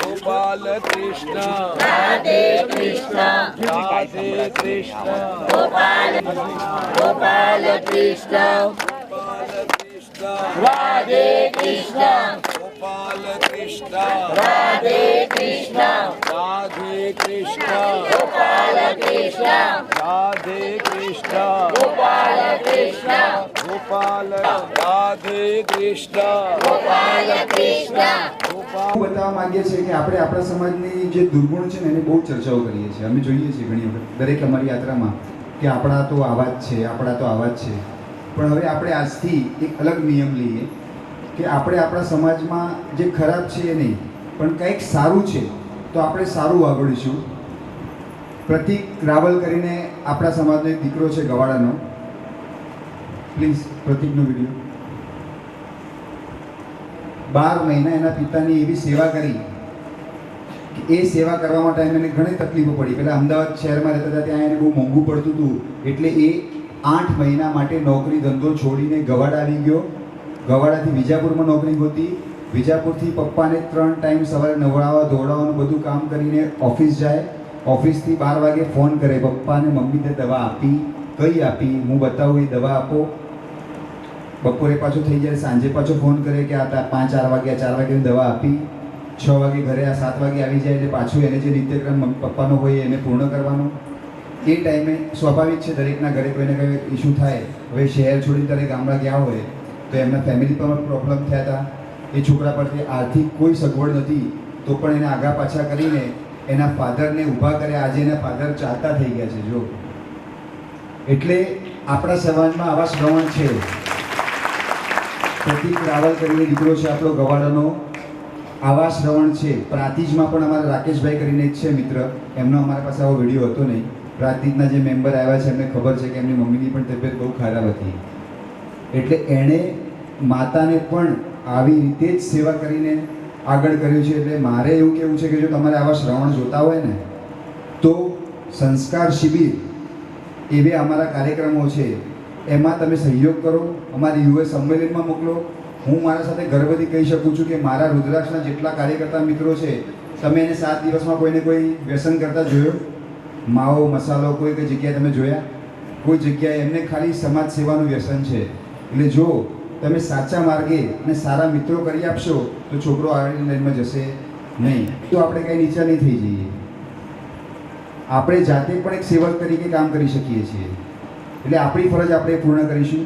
Speaker 7: गोपाल कृष्ण राधे कृष्ण राधे कृष्ण गोपाल कृष्ण राधे कृष्ण गोपाल कृष्ण राधे कृष्ण राधे कृष्ण गोपाल कृष्ण राधे कृष्ण गोपाल कृष्ण गोपाल राधे कृष्ण गोपाल कृष्ण
Speaker 5: હું બતાવવા માંગીએ છીએ કે આપણે આપણા સમાજની જે દુર્ગુણ છે ને એની બહુ ચર્ચાઓ કરીએ છીએ. અમે જોઈએ છીએ ઘણી વખત દરેક અમારી યાત્રામાં કે આપણા તો આવા જ છે, આપણા તો આવા જ છે. પણ હવે આપણે આજથી એક અલગ નિયમ લઈએ કે આપણે આપણા સમાજમાં જે ખરાબ છે એ નહીં, પણ કંઈક સારું છે તો આપણે સારું વાગડીશું. પ્રતિક રાવલ કરીને આપણા સમાજનો એક દીકરો છે ગવાડાનો. Please પ્રતિકનો video. 12 મહિના એના પિતાની એવી સેવા કરી કે એ સેવા કરવા માટે એને ઘણી તકલીફો પડી. પહેલાં અમદાવાદ શહેરમાં રહેતા હતા, ત્યાં એને બહુ મોંઘું પડતું હતું. એટલે એ 8 મહિના માટે નોકરી ધંધો છોડીને ગવાડા આવી ગયો. ગવાડાથી વિજાપુરમાં નોકરી ગોતી. વિજાપુરથી પપ્પાને 3 ટાઈમ સવારે નવડાવવા ધોવડાવવાનું બધું કામ કરીને ઓફિસ જાય. ઓફિસથી 12 વાગે ફોન કરે, પપ્પાને મમ્મીને દવા આપી, કઈ આપી, હું બતાવું એ દવા આપો. બપોરે પાછો થઈ જાય, સાંજે પાછો ફોન કરે કે આ 5-4 વાગ્યા, 4 વાગ્યાની દવા આપી. 6 વાગે ઘરે, આ 7 વાગે આવી જાય એટલે પાછું એને જે નિત્યક્રમ મમ્મી પપ્પાનો હોય એને પૂર્ણ કરવાનો. એ ટાઈમે સ્વાભાવિક છે દરેકના ઘરે કોઈને કોઈ ઇસ્યુ થાય. હવે શહેર છોડીને દરેક ગામડા ગયા હોય તો એમના ફેમિલી પર પ્રોબ્લેમ થયા હતા. એ છોકરા પરથી આર્થિક કોઈ સગવડ નથી તો પણ એને આગા પાછા કરીને એના ફાધરને ઊભા કર્યા. આજે એના ફાધર ચાલતા થઈ ગયા છે. જો એટલે આપણા સમાજમાં આવા શ્રવણ છે. પ્રતિક રાવલ કરીને દીકરો છે આપણો ગવાડાનો, આવા શ્રવણ છે. પ્રાતિજમાં પણ અમારા રાકેશભાઈ કરીને એક છે મિત્ર, એમનો અમારા પાસે આવો વિડીયો હતો નહીં. પ્રાતિજના જે મેમ્બર આવ્યા છે એમને ખબર છે કે એમની મમ્મીની પણ તબિયત બહુ ખરાબ હતી. એટલે એણે માતાને પણ આવી રીતે જ સેવા કરીને આગળ કર્યું છે. એટલે મારે એવું કહેવું છે કે જો તમારે આવા શ્રવણ જોતા હોય ને તો સંસ્કાર શિબિર એવે અમારા કાર્યક્રમો છે, એમાં તમે સહયોગ કરો. અમારી યુએસ સંમેલનમાં મોકલો. હું મારા સાથે ગર્વથી કહી શકું છું કે મારા રુદ્રાક્ષના જેટલા કાર્યકર્તા મિત્રો છે, તમે એને 7 દિવસમાં કોઈને કોઈ વ્યસન કરતા જોયો? માવો મસાલો કોઈ કઈ જગ્યાએ તમે જોયા? કોઈ જગ્યાએ. એમને ખાલી સમાજ સેવાનું વ્યસન છે. એટલે જો તમે સાચા માર્ગે અને સારા મિત્રો કરી આપશો તો છોકરો આગળની લાઈનમાં જશે નહીં. તો આપણે કંઈ નીચા નહીં થઈ જઈએ. આપણે જાતે પણ એક સેવક તરીકે કામ કરી શકીએ છીએ. એટલે આપણી ફરજ આપણે પૂર્ણ કરીશું.